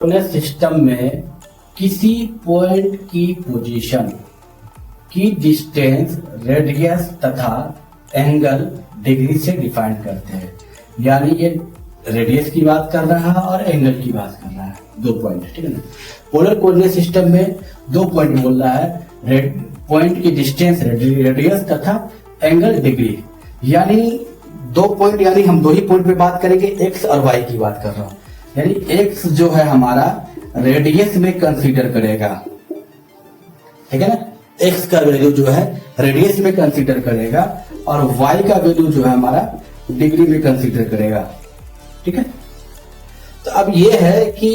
Coordinate system में किसी point की पोजीशन की डिस्टेंस रेडियस तथा एंगल डिग्री से डिफाइन करते हैं। यानी ये रेडियस की बात कर रहा है और एंगल की बात कर रहा है, 2 पॉइंट, ठीक है ना। पोलर कोऑर्डिनेट सिस्टम में 2 पॉइंट बोल रहा है, पॉइंट की डिस्टेंस रेडियस तथा एंगल डिग्री। यानी 2 पॉइंट, यानी हम 2 ही पॉइंट पे बात करेंगे, एक्स और वाई की बात कर रहा हूं। यानी एक्स जो है हमारा रेडियस में कंसीडर करेगा, ठीक है ना। एक्स का वैल्यू जो है रेडियस में कंसीडर करेगा और वाई का वैल्यू जो है हमारा डिग्री में कंसीडर करेगा, ठीक है। तो अब ये है कि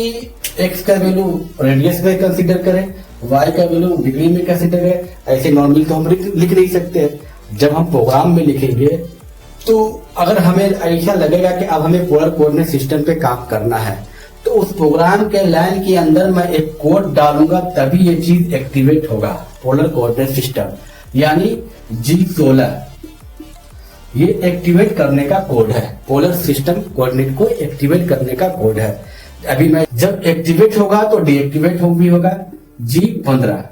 एक्स का वैल्यू रेडियस में कंसीडर करें, वाई का वैल्यू डिग्री में कंसीडर करें। ऐसे नॉर्मली तो हम लिख नहीं सकते। जब हम प्रोग्राम में लिखेंगे तो अगर हमें ऐसा लगेगा कि अब हमें पोलर कोऑर्डिनेट सिस्टम पे काम करना है, तो उस प्रोग्राम के लाइन के अंदर मैं एक कोड डालूंगा, तभी ये चीज एक्टिवेट होगा। पोलर कोऑर्डिनेट सिस्टम यानी G16 ये एक्टिवेट करने का कोड है। पोलर सिस्टम कोऑर्डिनेट को एक्टिवेट करने का कोड है। अभी मैं जब एक्टिवेट होगा तो डीएक्टिवेट भी होगा। G15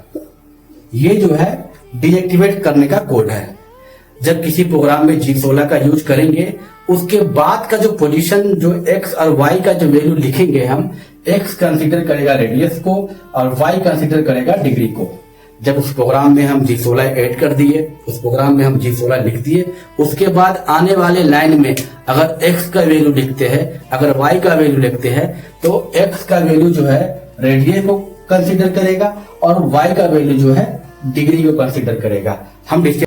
ये जो है डीएक्टिवेट करने का कोड है। जब किसी प्रोग्राम में G16 का यूज करेंगे, उसके बाद का जो पोजीशन, जो x और y का जो वैल्यू लिखेंगे, हम x कंसीडर करेगा रेडियस को और y कंसीडर करेगा डिग्री को। जब उस प्रोग्राम में हम G16 ऐड कर दिए, उस प्रोग्राम में हम G16 लिख दिए, उसके बाद आने वाले लाइन में अगर x का वैल्यू लिखते हैं, अगर y का वैल्यू लिखते हैं, तो x का वैल्यू जो है रेडियस को कंसीडर करेगा और y का वैल्यू जो है डिग्री को कंसीडर करेगा। हम